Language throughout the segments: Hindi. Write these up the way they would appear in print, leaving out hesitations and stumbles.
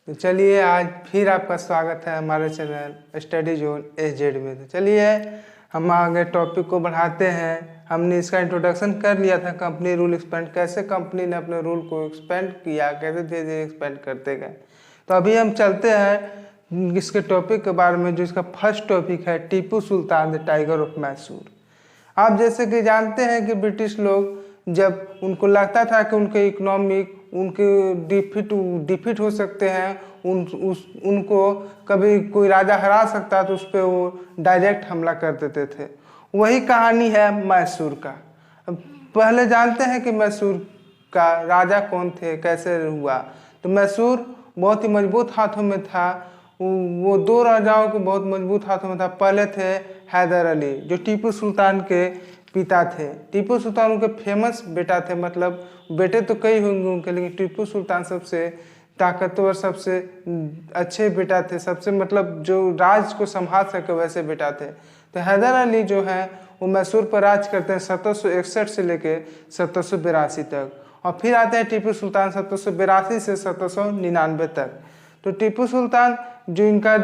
तो चलिए आज फिर आपका स्वागत है हमारे चैनल स्टडी जोन एजेड में। तो चलिए हम आगे टॉपिक को बढ़ाते हैं। हमने इसका इंट्रोडक्शन कर लिया था, कंपनी रूल एक्सपेंड, कैसे कंपनी ने अपने रूल को एक्सपेंड किया, कैसे धीरे धीरे एक्सपेंड करते गए। तो अभी हम चलते हैं इसके टॉपिक के बारे में, जो इसका फर्स्ट टॉपिक है Tipu Sultan the tiger of Mysore. आप जैसे कि जानते हैं कि ब्रिटिश लोग जब उनको लगता था कि उनके इकोनॉमिक उनके डिफिट हो सकते हैं, उनको कभी कोई राजा हरा सकता है, तो उस पर वो डायरेक्ट हमला कर देते थे। वही कहानी है मैसूर का। पहले जानते हैं कि मैसूर का राजा कौन थे, कैसे हुआ। तो मैसूर बहुत ही मजबूत हाथों में था। वो दो राजाओं के बहुत मजबूत हाथों में था। पहले थे हैदर अली, जो टीपू सुल्तान के पिता थे। टीपू सुल्तान उनके फेमस बेटा थे, मतलब बेटे तो कई होंगे उनके, लेकिन टीपू सुल्तान सबसे ताकतवर, सबसे अच्छे बेटा थे, सबसे मतलब जो राज को संभाल सके वैसे बेटा थे। तो हैदर अली जो है वो मैसूर पर राज करते हैं 1761 से लेके 1782 तक, और फिर आते हैं टीपू सुल्तान 1782 से 1799 तक। तो टीपू सुल्तान जो इनका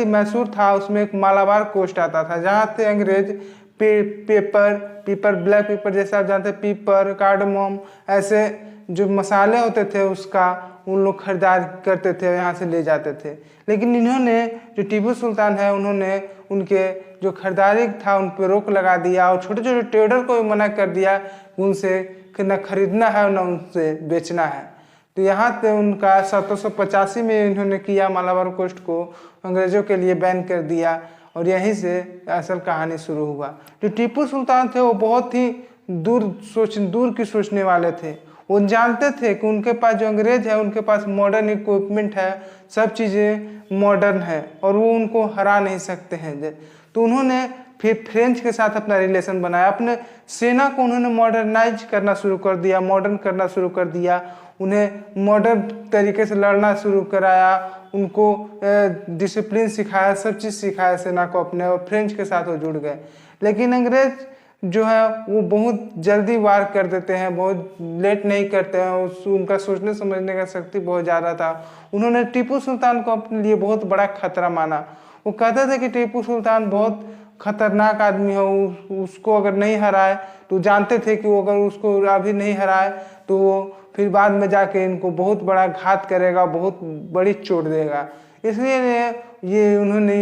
मैसूर था, उसमें एक मालाबार कोस्ट आता था, जहाँ से अंग्रेज पेपर ब्लैक पेपर जैसे आप जानते हैं, पीपर, कार्डमोम, ऐसे जो मसाले होते थे उसका उन लोग खरीदार करते थे, यहाँ से ले जाते थे। लेकिन इन्होंने जो टीपू सुल्तान है, उन्होंने उनके जो खरीदारी था उन पर रोक लगा दिया, और छोटे छोटे ट्रेडर को भी मना कर दिया उनसे न खरीदना है न उनसे बेचना है। तो यहाँ से उनका 1785 में इन्होंने किया, मालाबार कोस्ट को अंग्रेजों के लिए बैन कर दिया, और यहीं से असल कहानी शुरू हुआ। जो टीपू सुल्तान थे वो बहुत ही दूर की सोचने वाले थे। वो जानते थे कि उनके पास जो अंग्रेज है उनके पास मॉडर्न इक्विपमेंट है, सब चीज़ें मॉडर्न है, और वो उनको हरा नहीं सकते हैं। तो उन्होंने फिर फ्रेंच के साथ अपना रिलेशन बनाया, अपने सेना को उन्होंने मॉडर्नाइज करना शुरू कर दिया, मॉडर्न करना शुरू कर दिया, उन्हें मॉडर्न तरीके से लड़ना शुरू कराया, उनको डिसिप्लिन सिखाया, सब चीज़ सिखाया सेना को अपने, और फ्रेंच के साथ वो जुड़ गए। लेकिन अंग्रेज जो है वो बहुत जल्दी वार कर देते हैं, बहुत लेट नहीं करते हैं, उनका सोचने समझने का शक्ति बहुत ज़्यादा था। उन्होंने टीपू सुल्तान को अपने लिए बहुत बड़ा खतरा माना। वो कहते थे कि टीपू सुल्तान बहुत खतरनाक आदमी है, उसको अगर नहीं हराए, तो जानते थे कि वो अगर उसको अभी नहीं हराए तो वो फिर बाद में जाके इनको बहुत बड़ा घात करेगा, बहुत बड़ी चोट देगा। इसलिए ये उन्होंने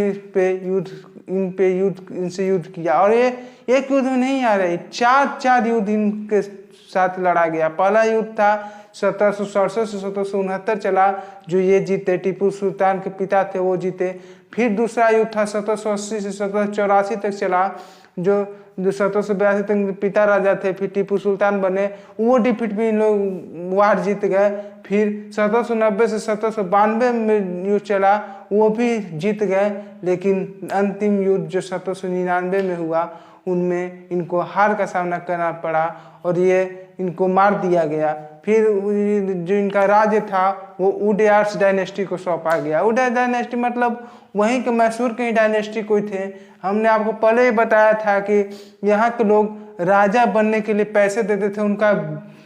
इनसे युद्ध किया, और ये एक युद्ध में नहीं आ रहे, चार युद्ध इनके साथ लड़ा गया। पहला युद्ध था 1767 से 1769 चला, जो ये जीते, टीपू सुल्तान के पिता थे वो जीते। फिर दूसरा युद्ध था 1780 से 1784 तक चला, जो 1782 तक पिता राजा थे, फिर टीपू सुल्तान बने, वो डिफीट भी इन लोग वार जीत गए। फिर 1790 से 1792 में युद्ध चला, वो भी जीत गए। लेकिन अंतिम युद्ध जो 1799 में हुआ, उनमें इनको हार का सामना करना पड़ा, और ये इनको मार दिया गया। फिर जो इनका राज्य था वो उडयार्स डायनेस्टी को सौंपा गया। उडयार्स डायनेस्टी मतलब वहीं के मैसूर के ही डायनेस्टी कोई थे। हमने आपको पहले ही बताया था कि यहाँ के लोग राजा बनने के लिए पैसे देते थे, उनका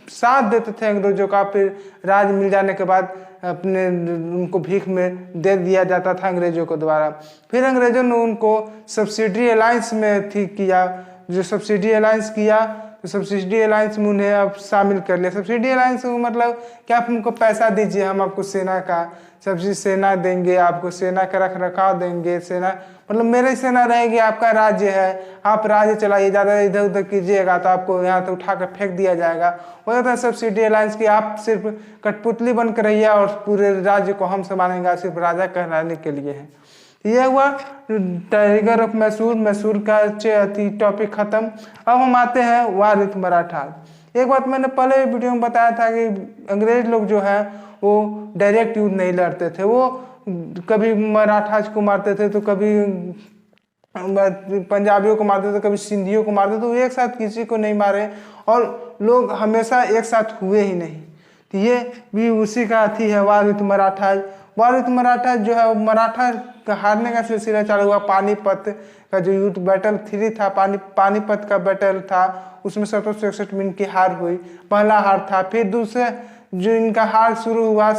साथ देते थे अंग्रेजों का। फिर राज मिल जाने के बाद अपने उनको भीख में दे दिया जाता था अंग्रेजों के द्वारा। फिर अंग्रेजों ने उनको सब्सिडी अलायंस में किया, जो सब्सिडी अलायंस किया, तो सब्सिडी अलायंस में उन्हें अब शामिल कर लिया। सब्सिडी अलायंस को मतलब क्या, आप हमको पैसा दीजिए, हम आपको सेना का सब्सिडी सेना देंगे, आपको सेना का रख रखाव देंगे, सेना मतलब मेरी सेना रहेगी, आपका राज्य है, आप राज्य चलाइए, ज़्यादा इधर उधर कीजिएगा तो आपको यहाँ तो उठा कर फेंक दिया जाएगा। वो होता है सब्सिडी अलायंस की, आप सिर्फ कठपुतली बन कर रहिए और पूरे राज्य को हम संभालेंगे, सिर्फ राजा कहलाने के लिए है। यह हुआ टाइगर ऑफ मैसूर। मैसूर का टॉपिक खत्म। अब हम आते हैं वार विथ मराठा। एक बात मैंने पहले वीडियो में बताया था कि अंग्रेज लोग जो है वो डायरेक्ट युद्ध नहीं लड़ते थे, वो कभी मराठाज को मारते थे, तो कभी पंजाबियों को मारते थे, कभी सिंधियों को मारते थे, तो एक साथ किसी को नहीं मारे, और लोग हमेशा एक साथ हुए ही नहीं। तो ये भी उसी का अथी है, war with Maratha. War with Maratha जो है, मराठा का हारने का सिलसिला चालू हुआ। पानीपत का जो युद्ध बैटल 3 था, पानीपत का बैटल था, उसमें 1761 में इनकी हार हुई, पहला हार था। फिर दूसरे जो इनका हार शुरू हुआ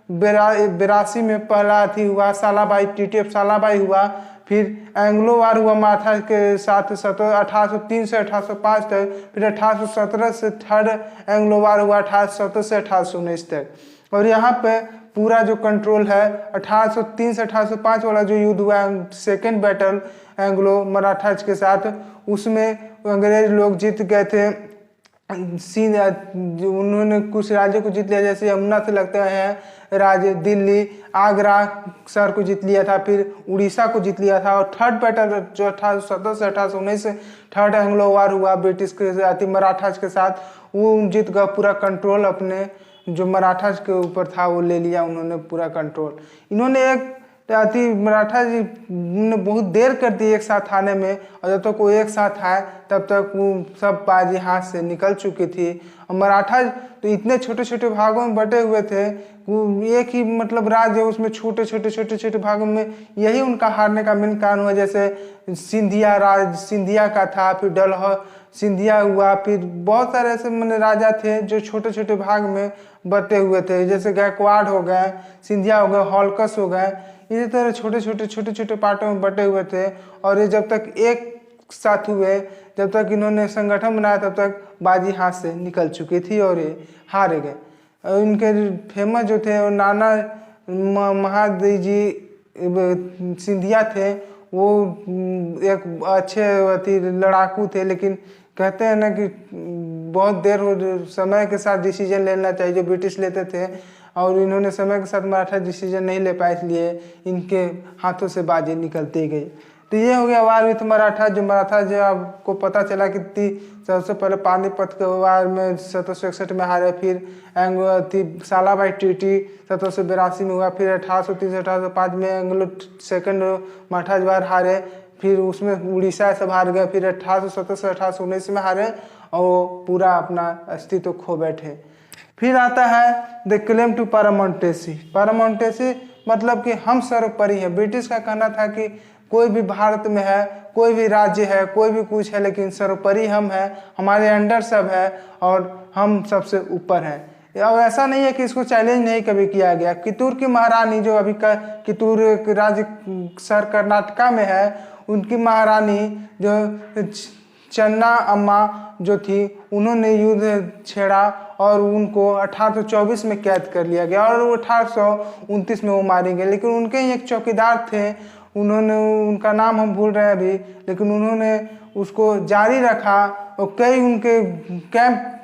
82 में पहला अथी हुआ सालाबाई, TTF सालाबाई हुआ। फिर एंग्लो वार हुआ मराठा के साथ 1803 से 1805 तक। फिर 1817 से थर्ड एंग्लो वार हुआ 1817 से 1819 तक। और यहाँ पे पूरा जो कंट्रोल है 1803 से 1805 वाला जो युद्ध हुआ सेकेंड बैटल एंग्लो मराठाज के साथ, उसमें अंग्रेज लोग जीत गए थे। उन्होंने कुछ राज्यों को जीत लिया, जैसे यमुना से लगते हैं राज्य, दिल्ली, आगरा शहर को जीत लिया था, फिर उड़ीसा को जीत लिया था। और थर्ड बैटल जो 1817 से 1819 से थर्ड एंग्लो वार हुआ ब्रिटिश के साथ, मराठाज के साथ, वो जीत गया पूरा कंट्रोल अपने जो मराठाज के ऊपर था वो ले लिया उन्होंने पूरा कंट्रोल। इन्होंने एक मराठा जी ने बहुत देर कर दी एक साथ आने में, और जब तक वो एक साथ आए तब तक वो सब बाजी हाथ से निकल चुकी थी। और मराठा तो इतने छोटे छोटे भागों में बटे हुए थे, वो एक ही मतलब राज्य है, उसमें छोटे छोटे भागों में, यही उनका हारने का मेन कारण हुआ। जैसे सिंधिया का था, फिर डलहौ सिंधिया हुआ, फिर बहुत सारे ऐसे मैंने राजा थे जो छोटे छोटे भाग में बटे हुए थे, जैसे गायकवाड़ हो गए, सिंधिया हो गए, होलकस हो गए, इसी तरह छोटे छोटे पार्टों में बटे हुए थे। और ये जब तक एक साथ हुए, जब तक इन्होंने संगठन बनाया, तब तक बाजी हाथ से निकल चुकी थी और ये हारे गए। और इनके फेमस जो थे वो नाना महादजी जी सिंधिया थे, वो एक अच्छे लड़ाकू थे, लेकिन कहते हैं ना कि बहुत देर हो समय के साथ डिसीजन लेना चाहिए जो ब्रिटिश लेते थे, और इन्होंने समय के साथ मराठा डिसीजन नहीं ले पाए, इसलिए इनके हाथों से बाजी निकलती गई। तो ये हो गया वार विथ मराठा। जो आपको पता चला कि सबसे पहले पानीपत के वार में 1761 में हारे, फिर सालाबाई ट्रीटी 1782 में हुआ, फिर 1803 से 1805 में एंग्लो सेकंड मराठा वार हारे, फिर उसमें उड़ीसा से हार गए, फिर 1817 से 1819 में हारे और वो पूरा अपना अस्तित्व खो बैठे। फिर आता है द क्लेम टू पारामाउंटेसी। पारामाउंटेसी मतलब कि हम सर्वोपरि है। ब्रिटिश का कहना था कि कोई भी भारत में है, कोई भी राज्य है, कोई भी कुछ है, लेकिन सर्वोपरि हम है, हमारे अंडर सब है और हम सबसे ऊपर हैं। और ऐसा नहीं है कि इसको चैलेंज नहीं कभी किया गया। कितूर की महारानी जो अभी का कितूर राज्य शहर कर्नाटका में है, उनकी महारानी जो चन्ना अम्मा जो थी, उन्होंने युद्ध छेड़ा और उनको 1824 में कैद कर लिया गया और 1829 में वो मारे गए। लेकिन उनके ही एक चौकीदार थे, उनका नाम हम भूल रहे हैं अभी, लेकिन उन्होंने उसको जारी रखा और कई उनके कैंप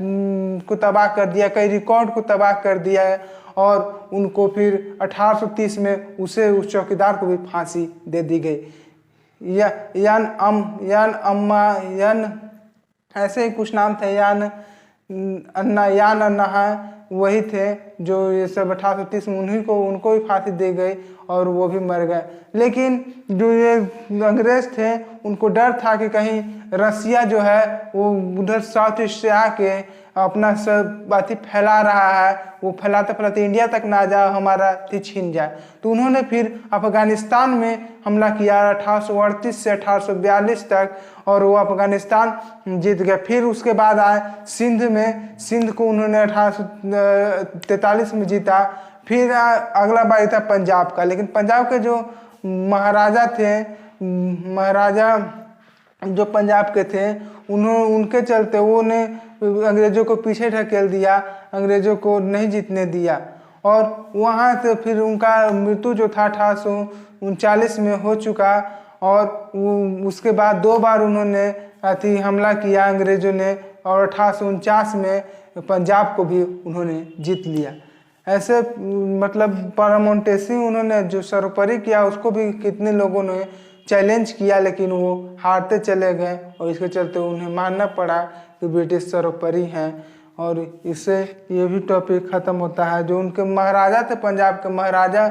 को तबाह कर दिया, कई रिकॉर्ड को तबाह कर दिया है, और उनको फिर 1830 में उस चौकीदार को भी फांसी दे दी गई। यान ऐसे ही कुछ नाम थे, यान अन्ना है, वही थे जो ये सब 1830 में उनको भी फांसी दी गई और वो भी मर गए। लेकिन जो ये अंग्रेज थे, उनको डर था कि कहीं रसिया जो है वो उधर साउथ ईस्ट से आके अपना सब बातें फैला रहा है, वो फैलाते इंडिया तक ना जाए, हमारा छीन जाए। तो उन्होंने फिर अफगानिस्तान में हमला किया 1838 से 1842 तक, और वो अफगानिस्तान जीत गया। फिर उसके बाद आए सिंध को उन्होंने 1843 में जीता। फिर अगला बारी था पंजाब का, लेकिन पंजाब के जो महाराजा थे, महाराजा जो पंजाब के थे, उनके चलते उन्होंने अंग्रेजों को पीछे ढकेल दिया, अंग्रेजों को नहीं जीतने दिया, और वहाँ से फिर उनका मृत्यु जो था 1839 में हो चुका। और उसके बाद 2 बार उन्होंने हमला किया अंग्रेजों ने, और 1849 में पंजाब को भी उन्होंने जीत लिया। ऐसे मतलब पारामाउंटेसी उन्होंने जो सर्वोपरि किया, उसको भी कितने लोगों ने चैलेंज किया, लेकिन वो हारते चले गए, और इसके चलते उन्हें मानना पड़ा कि ब्रिटिश सर्वोपरि हैं। और इससे ये भी टॉपिक ख़त्म होता है। जो उनके महाराजा थे, पंजाब के महाराजा,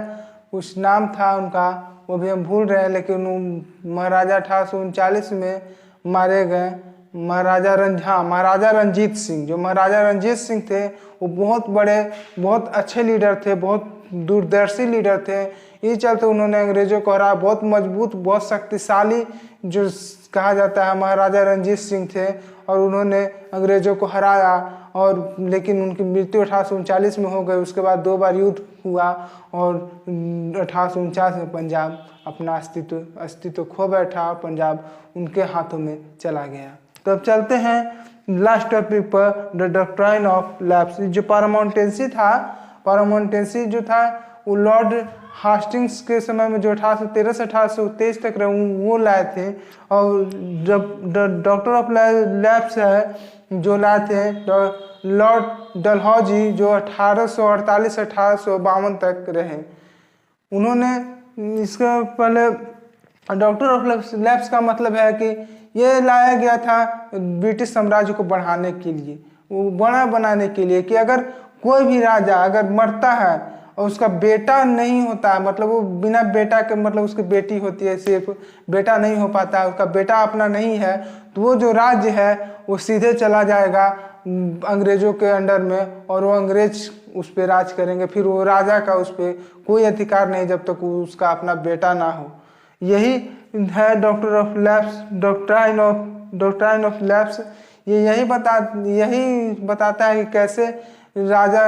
कुछ नाम था उनका, वो भी हम भूल रहे हैं, लेकिन वो महाराजा 1839 में मारे गए। महाराजा रंजीत सिंह, जो महाराजा रंजीत सिंह थे, वो बहुत बड़े, बहुत अच्छे लीडर थे, बहुत दूरदर्शी लीडर थे। इस चलते उन्होंने अंग्रेजों को हराया। बहुत मजबूत, बहुत शक्तिशाली जो कहा जाता है महाराजा रंजीत सिंह थे, और उन्होंने अंग्रेजों को हराया। और लेकिन उनकी मृत्यु 1839 में हो गई। उसके बाद 2 बार युद्ध हुआ और 1849 में पंजाब अपना अस्तित्व खो बैठा, पंजाब उनके हाथों में चला गया। तो अब चलते हैं लास्ट टॉपिक पर, द डॉक्ट्राइन ऑफ लैप्स। जो पारामाउंटेंसी जो था वो लॉर्ड हास्टिंग्स के समय में जो 1813 से 1823 तक रहे वो लाए थे। और जब डॉक्टर ऑफ लैप्स है जो लाए थे लॉर्ड डलहौजी जो 1848 से 1852 तक रहे। उन्होंने इसके पहले डॉक्टर ऑफ लैप्स का मतलब है कि ये लाया गया था ब्रिटिश साम्राज्य को बढ़ाने के लिए, वो बड़ा बनाने के लिए कि अगर कोई भी राजा अगर मरता है और उसका बेटा नहीं होता है, मतलब वो बिना बेटा के, मतलब उसकी बेटी होती है, सिर्फ बेटा नहीं हो पाता है, उसका बेटा अपना नहीं है, तो वो जो राज्य है वो सीधे चला जाएगा अंग्रेजों के अंडर में और वो अंग्रेज उस पर राज करेंगे। फिर वो राजा का उस पर कोई अधिकार नहीं जब तक उसका अपना बेटा ना हो। यही है डॉक्ट्राइन ऑफ लैप्स। ये यही बताता है कि कैसे राजा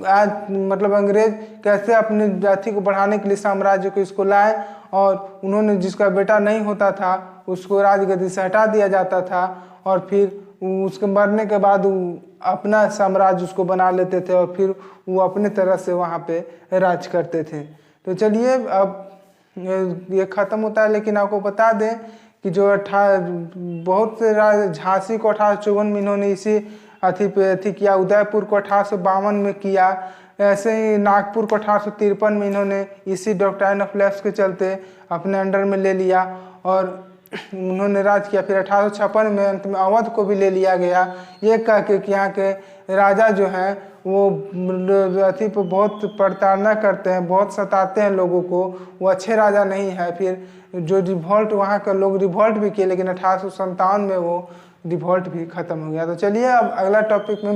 आज मतलब अंग्रेज कैसे अपनी जाति को बढ़ाने के लिए साम्राज्य को इसको लाए और उन्होंने जिसका बेटा नहीं होता था उसको राजगद्दी से हटा दिया जाता था और फिर उसके मरने के बाद अपना साम्राज्य उसको बना लेते थे और फिर वो अपने तरह से वहाँ पे राज करते थे। तो चलिए अब ये ख़त्म होता है, लेकिन आपको बता दें कि जो बहुत से झांसी को 1854 में इन्होंने इसी अथी किया, उदयपुर को 1852 में किया, ऐसे ही नागपुर को 1853 में इन्होंने इसी डॉक्ट्राइन ऑफ लैप्स के चलते अपने अंडर में ले लिया और उन्होंने राज किया। फिर 1856 में अंत में अवध को भी ले लिया गया, ये कह के कि यहाँ के राजा जो हैं वो अथी पर बहुत प्रताड़ना करते हैं, बहुत सताते हैं लोगों को, वो अच्छे राजा नहीं है। फिर जो रिवॉल्ट वहाँ का लोग रिवॉल्ट भी किए, लेकिन 1857 में वो रिवॉल्ट भी ख़त्म हो गया। तो चलिए अब अगला टॉपिक में